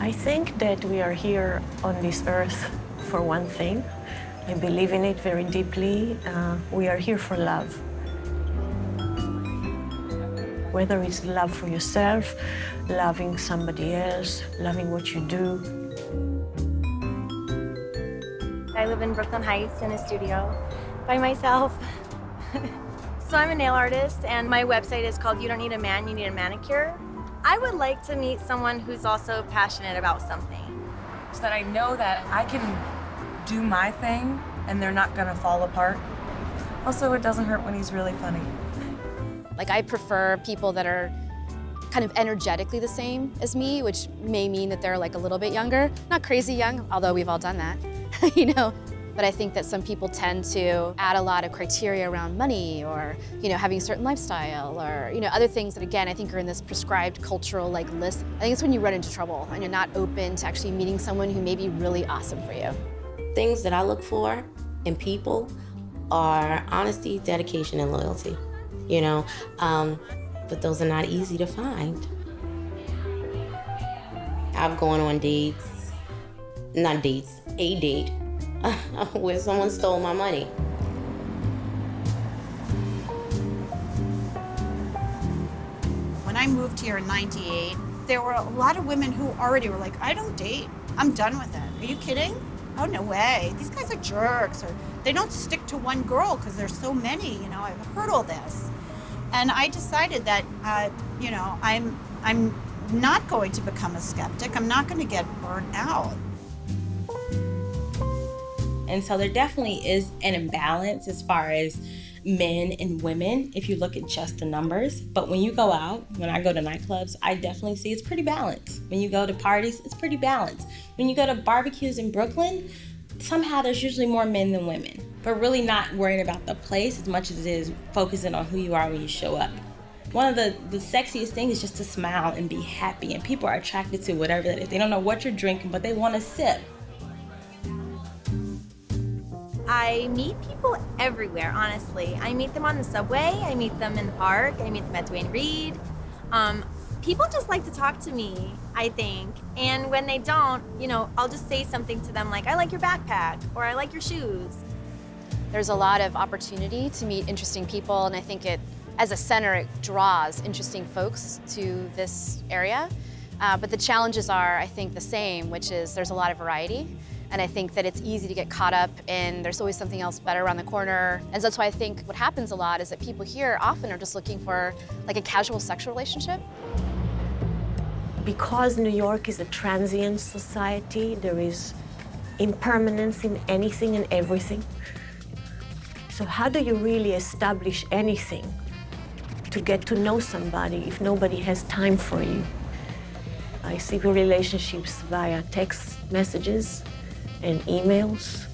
I think that we are here on this earth for one thing. I believe in it very deeply. We are here for love. Whether it's love for yourself, loving somebody else, loving what you do. I live in Brooklyn Heights in a studio by myself. So I'm a nail artist, and my website is called You Don't Need a Man, You Need a Manicure. I would like to meet someone who's also passionate about something. So that I know that I can do my thing and they're not gonna fall apart. Also, it doesn't hurt when he's really funny. Like, I prefer people that are kind of energetically the same as me, which may mean that they're like a little bit younger. Not crazy young, although we've all done that, you know? But I think that some people tend to add a lot of criteria around money or, you know, having a certain lifestyle or, you know, other things that, again, I think are in this prescribed cultural like list. I think it's when you run into trouble and you're not open to actually meeting someone who may be really awesome for you. Things that I look for in people are honesty, dedication, and loyalty, you know? But those are not easy to find. I've gone on dates, not dates, a date, where someone stole my money. When I moved here in '98, there were a lot of women who already were like, I don't date, I'm done with it. Are you kidding? Oh, no way, these guys are jerks, or they don't stick to one girl because there's so many, you know, I've heard all this. And I decided that, you know, I'm not going to become a skeptic, I'm not gonna get burnt out. And so there definitely is an imbalance as far as men and women if you look at just the numbers. But when you go out, when I go to nightclubs, I definitely see it's pretty balanced. When you go to parties, it's pretty balanced. When you go to barbecues in Brooklyn, somehow there's usually more men than women. But really not worrying about the place as much as it is focusing on who you are when you show up. One of the sexiest things is just to smile and be happy. And people are attracted to whatever that is. They don't know what you're drinking, but they want to sip. I meet people everywhere, honestly. I meet them on the subway, I meet them in the park, I meet them at Duane Reade. People just like to talk to me, I think. And when they don't, you know, I'll just say something to them like, I like your backpack, or I like your shoes. There's a lot of opportunity to meet interesting people, and I think it, as a center, it draws interesting folks to this area. But the challenges are, I think, the same, which is there's a lot of variety. And I think that it's easy to get caught up in there's always something else better around the corner. And so that's why I think what happens a lot is that people here often are just looking for like a casual sexual relationship. Because New York is a transient society, there is impermanence in anything and everything. So how do you really establish anything to get to know somebody if nobody has time for you? I see relationships via text messages and emails.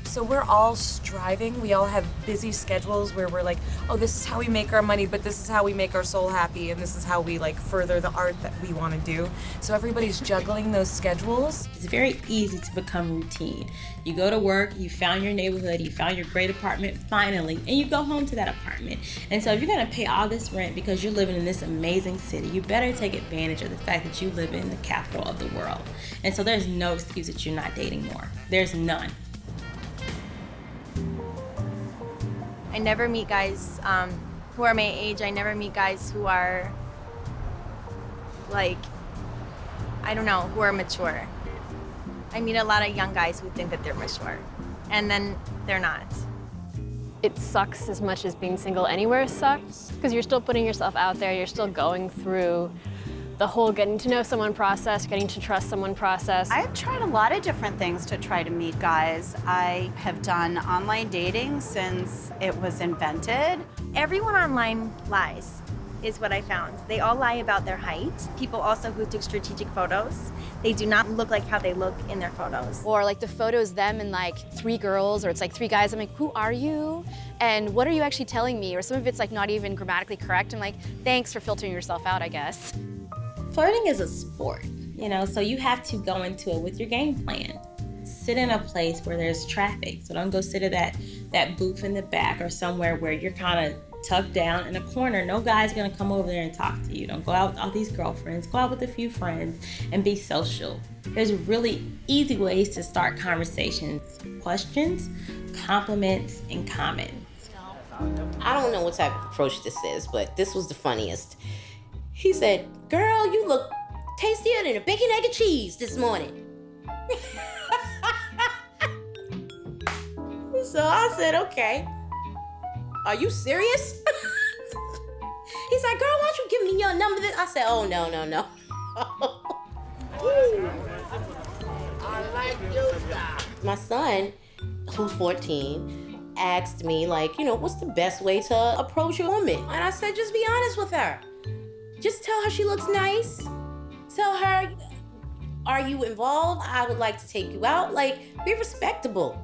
So we're all striving. We all have busy schedules where we're like, oh, this is how we make our money, but this is how we make our soul happy, and this is how we like further the art that we want to do. So everybody's juggling those schedules. It's very easy to become routine. You go to work, you found your neighborhood, you found your great apartment finally, and you go home to that apartment. And so if you're gonna pay all this rent because you're living in this amazing city, you better take advantage of the fact that you live in the capital of the world. And so there's no excuse that you're not dating more. There's none. I never meet guys who are my age. I never meet guys who are like, I don't know, who are mature. I meet a lot of young guys who think that they're mature, and then they're not. It sucks as much as being single anywhere sucks, because you're still putting yourself out there, you're still going through the whole getting to know someone process, getting to trust someone process. I've tried a lot of different things to try to meet guys. I have done online dating since it was invented. Everyone online lies, is what I found. They all lie about their height. People also who took strategic photos, they do not look like how they look in their photos. Or like the photos them and like 3 girls, or it's like 3 guys. I'm like, who are you? And what are you actually telling me? Or some of it's like not even grammatically correct. I'm like, thanks for filtering yourself out, I guess. Flirting is a sport, you know, so you have to go into it with your game plan. Sit in a place where there's traffic. So don't go sit at that booth in the back or somewhere where you're kind of tucked down in a corner. No guy's gonna come over there and talk to you. Don't go out with all these girlfriends. Go out with a few friends and be social. There's really easy ways to start conversations. Questions, compliments, and comments. I don't know what type of approach this is, but this was the funniest. He said, "Girl, you look tastier than a bacon, egg, and cheese this morning." So I said, "Okay. Are you serious?" He's like, "Girl, why don't you give me your number?" I said, "Oh, no. My son, who's 14, asked me, like, what's the best way to approach a woman? And I said, just be honest with her. Just tell her she looks nice. Tell her, are you involved? I would like to take you out. Like, be respectable.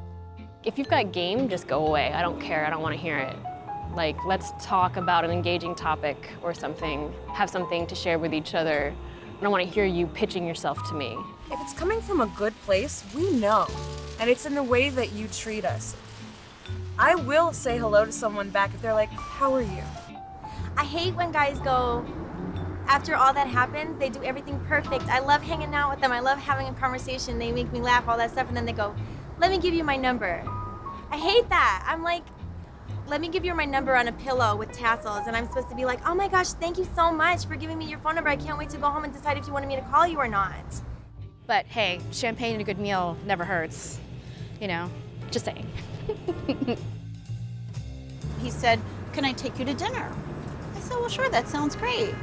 If you've got game, just go away. I don't care, I don't want to hear it. Like, let's talk about an engaging topic or something, have something to share with each other. I don't want to hear you pitching yourself to me. If it's coming from a good place, we know. And it's in the way that you treat us. I will say hello to someone back if they're like, "How are you?" I hate when guys go, after all that happens, they do everything perfect. I love hanging out with them. I love having a conversation. They make me laugh, all that stuff. And then they go, "Let me give you my number." I hate that. I'm like, let me give you my number on a pillow with tassels. And I'm supposed to be like, "Oh my gosh, thank you so much for giving me your phone number. I can't wait to go home and decide if you wanted me to call you or not." But hey, champagne and a good meal never hurts. Just saying. He said, "Can I take you to dinner?" I said, "Well, sure, that sounds great."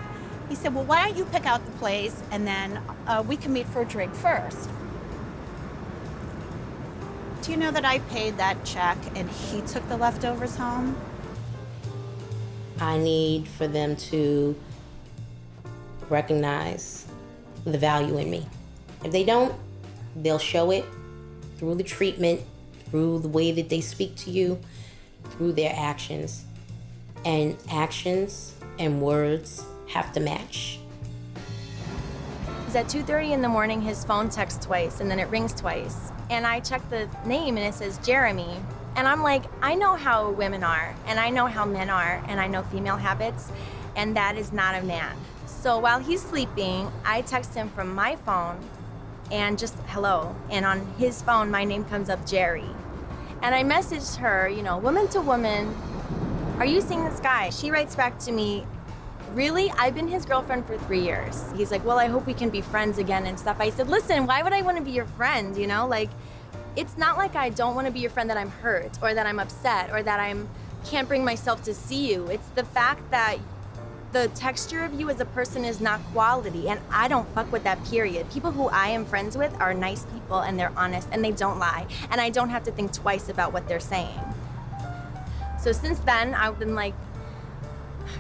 He said, "Well, why don't you pick out the place and then we can meet for a drink first." Do you know that I paid that check and he took the leftovers home? I need for them to recognize the value in me. If they don't, they'll show it through the treatment, through the way that they speak to you, through their actions. And actions and words have to match. At 2:30 in the morning, his phone texts twice and then it rings twice. And I check the name and it says Jeremy. And I'm like, I know how women are and I know how men are and I know female habits, and that is not a man. So while he's sleeping, I text him from my phone and just hello. And on his phone, my name comes up, Jerry. And I messaged her, woman to woman, "Are you seeing this guy?" She writes back to me, "Really? I've been his girlfriend for 3 years." He's like, "Well, I hope we can be friends again and stuff." I said, "Listen, why would I want to be your friend, Like, it's not like I don't want to be your friend that I'm hurt or that I'm upset or that I can't bring myself to see you. It's the fact that the texture of you as a person is not quality, and I don't fuck with that, period. People who I am friends with are nice people and they're honest and they don't lie, and I don't have to think twice about what they're saying." So since then, I've been like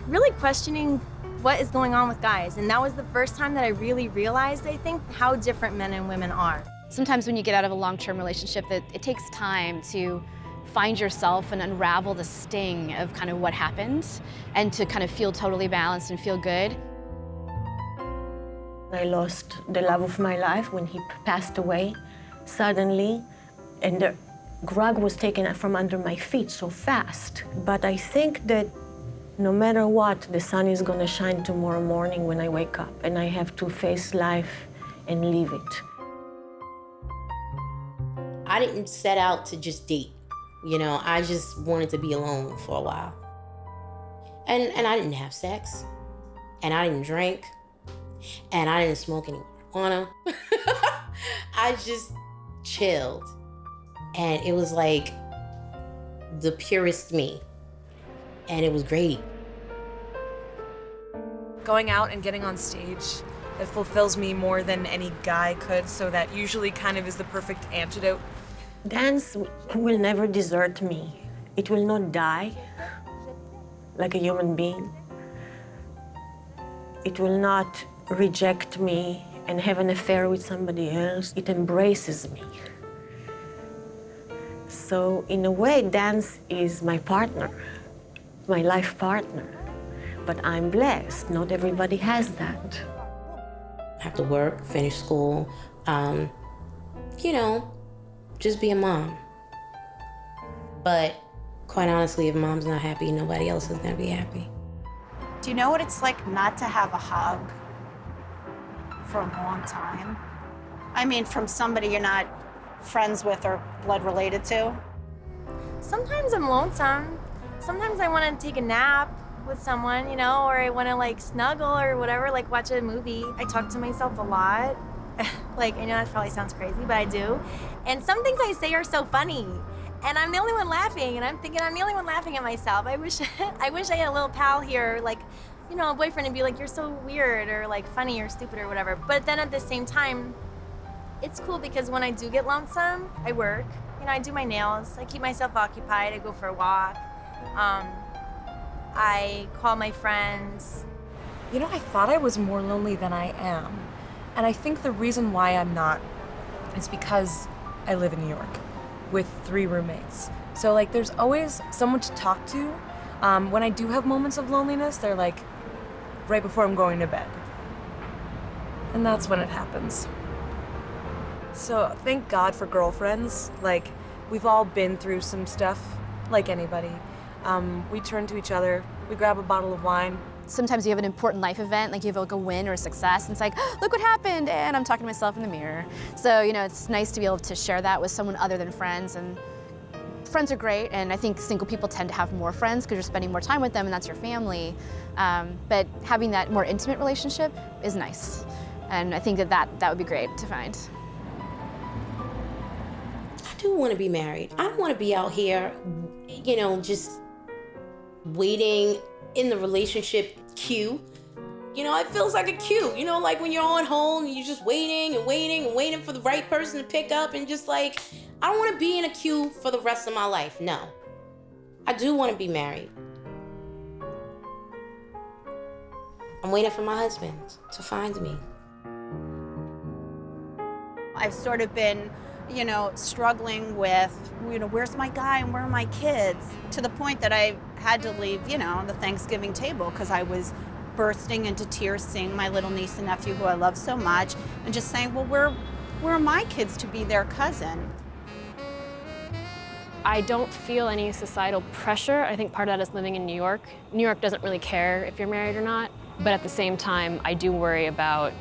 really questioning what is going on with guys, and that was the first time that I really realized, I think, how different men and women are. Sometimes when you get out of a long-term relationship, it takes time to find yourself and unravel the sting of kind of what happened and to kind of feel totally balanced and feel good. I lost the love of my life when he passed away suddenly, and the rug was taken from under my feet so fast. But I think that no matter what, the sun is gonna shine tomorrow morning when I wake up, and I have to face life and live it. I didn't set out to just date. I just wanted to be alone for a while. And I didn't have sex. And I didn't drink. And I didn't smoke any marijuana. I just chilled. And it was like the purest me. And it was great. Going out and getting on stage, it fulfills me more than any guy could, so that usually kind of is the perfect antidote. Dance will never desert me. It will not die like a human being. It will not reject me and have an affair with somebody else. It embraces me. So in a way, dance is my partner, my life partner. But I'm blessed. Not everybody has that. I have to work, finish school, just be a mom. But quite honestly, if mom's not happy, nobody else is gonna be happy. Do you know what it's like not to have a hug for a long time? I mean, from somebody you're not friends with or blood related to? Sometimes I'm lonesome. Sometimes I want to take a nap with someone, you know, or I want to like snuggle or whatever, like watch a movie. I talk to myself a lot. Like, I know that probably sounds crazy, but I do. And some things I say are so funny. And I'm the only one laughing, and I'm thinking I'm the only one laughing at myself. I wish I had a little pal here, like, you know, a boyfriend, and be like, you're so weird or like funny or stupid or whatever. But then at the same time, it's cool because when I do get lonesome, I work. You know, I do my nails. I keep myself occupied. I go for a walk. I call my friends. You know, I thought I was more lonely than I am. And I think the reason why I'm not is because I live in New York with 3 roommates. So like there's always someone to talk to. When I do have moments of loneliness, they're like right before I'm going to bed. And that's when it happens. So thank God for girlfriends. Like we've all been through some stuff like anybody. We turn to each other, we grab a bottle of wine. Sometimes you have an important life event, like you have like a win or a success, and it's like, oh, look what happened, and I'm talking to myself in the mirror. So, you know, it's nice to be able to share that with someone other than friends, and friends are great, and I think single people tend to have more friends because you're spending more time with them, and that's your family. But having that more intimate relationship is nice, and I think that would be great to find. I do want to be married. I don't want to be out here, you know, just waiting in the relationship queue. You know, it feels like a queue. You know, like when you're on hold and you're just waiting and waiting and waiting for the right person to pick up, and just like, I don't want to be in a queue for the rest of my life. No. I do want to be married. I'm waiting for my husband to find me. I've sort of been, you know, struggling with, you know, where's my guy and where are my kids? To the point that I had to leave, you know, the Thanksgiving table because I was bursting into tears seeing my little niece and nephew who I love so much, and just saying, well, where are my kids to be their cousin? I don't feel any societal pressure. I think part of that is living in New York. New York doesn't really care if you're married or not, but at the same time, I do worry about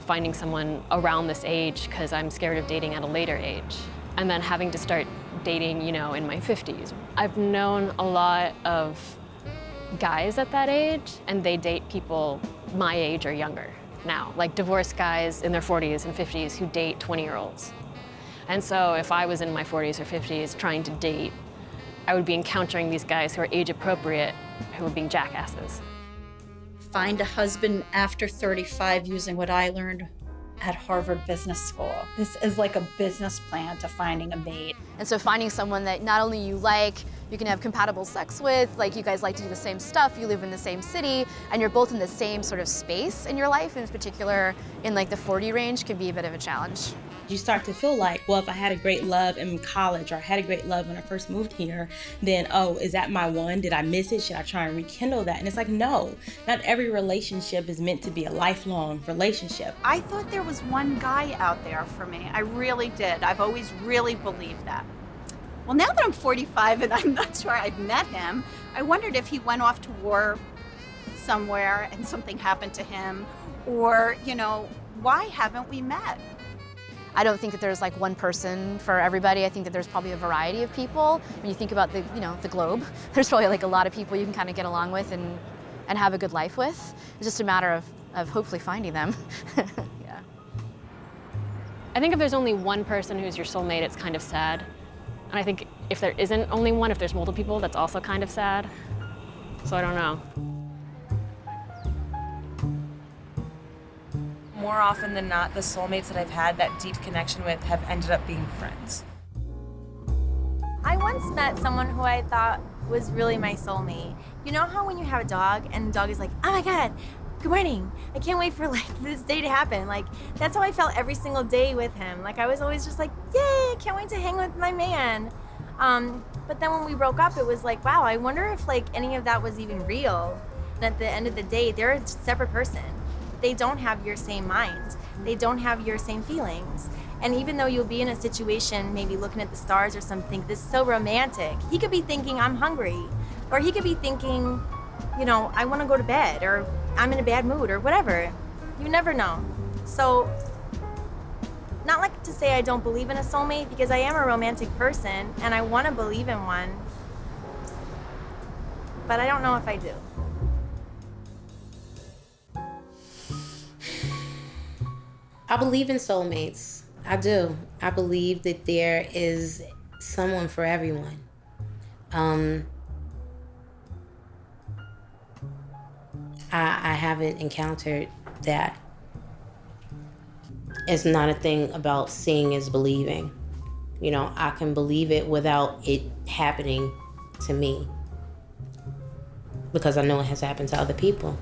finding someone around this age because I'm scared of dating at a later age. And then having to start dating, you know, in my 50s. I've known a lot of guys at that age, and they date people my age or younger now, like divorced guys in their 40s and 50s who date 20-year-olds. And so if I was in my 40s or 50s trying to date, I would be encountering these guys who are age appropriate, who are being jackasses. Find a husband after 35 using what I learned at Harvard Business School. This is like a business plan to finding a mate. And so finding someone that not only you like, you can have compatible sex with, like you guys like to do the same stuff, you live in the same city, and you're both in the same sort of space in your life, in particular in like the 40 range, can be a bit of a challenge. You start to feel like, well, if I had a great love in college, or I had a great love when I first moved here, then, oh, is that my one? Did I miss it? Should I try and rekindle that? And it's like, no, not every relationship is meant to be a lifelong relationship. I thought there was one guy out there for me. I really did. I've always really believed that. Well, now that I'm 45 and I'm not sure I've met him, I wondered if he went off to war somewhere and something happened to him, or, you know, why haven't we met? I don't think that there's like one person for everybody. I think that there's probably a variety of people. When you think about the, you know, the globe, there's probably like a lot of people you can kind of get along with and have a good life with. It's just a matter of hopefully finding them. Yeah. I think if there's only one person who's your soulmate, it's kind of sad. And I think if there isn't only one, if there's multiple people, that's also kind of sad. So I don't know. More often than not, the soulmates that I've had that deep connection with have ended up being friends. I once met someone who I thought was really my soulmate. You know how when you have a dog and the dog is like, oh my God, good morning. I can't wait for like this day to happen. Like, that's how I felt every single day with him. Like, I was always just like, yay, I can't wait to hang with my man. But then when we broke up, it was like, wow, I wonder if like any of that was even real. And at the end of the day, they're a separate person. They don't have your same mind. They don't have your same feelings. And even though you'll be in a situation, maybe looking at the stars or something, this is so romantic. He could be thinking, I'm hungry. Or he could be thinking, you know, I want to go to bed, or I'm in a bad mood, or whatever. You never know. So, not like to say I don't believe in a soulmate, because I am a romantic person and I want to believe in one. But I don't know if I do. I believe in soulmates. I do. I believe that there is someone for everyone. I haven't encountered that. It's not a thing about seeing is believing. You know, I can believe it without it happening to me, because I know it has happened to other people.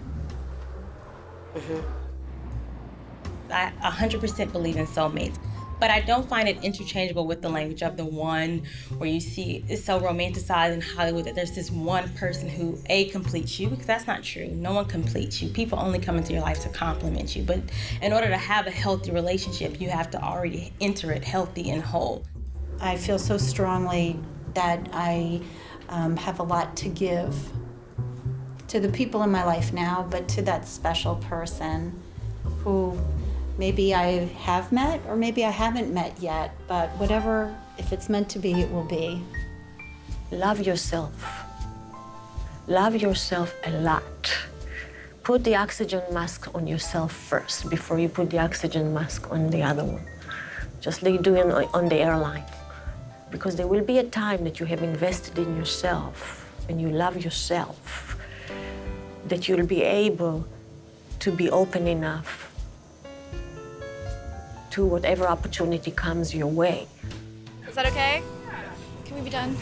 I 100% believe in soulmates, but I don't find it interchangeable with the language of the one where you see it's so romanticized in Hollywood that there's this one person who completes you, because that's not true. No one completes you. People only come into your life to compliment you, but in order to have a healthy relationship, you have to already enter it healthy and whole. I feel so strongly that I have a lot to give to the people in my life now, but to that special person who maybe I have met or maybe I haven't met yet, but whatever, if it's meant to be, it will be. Love yourself. Love yourself a lot. Put the oxygen mask on yourself first before you put the oxygen mask on the other one. Just like doing on the airline. Because there will be a time that you have invested in yourself and you love yourself, that you'll be able to be open enough to whatever opportunity comes your way. Is that okay? Can we be done?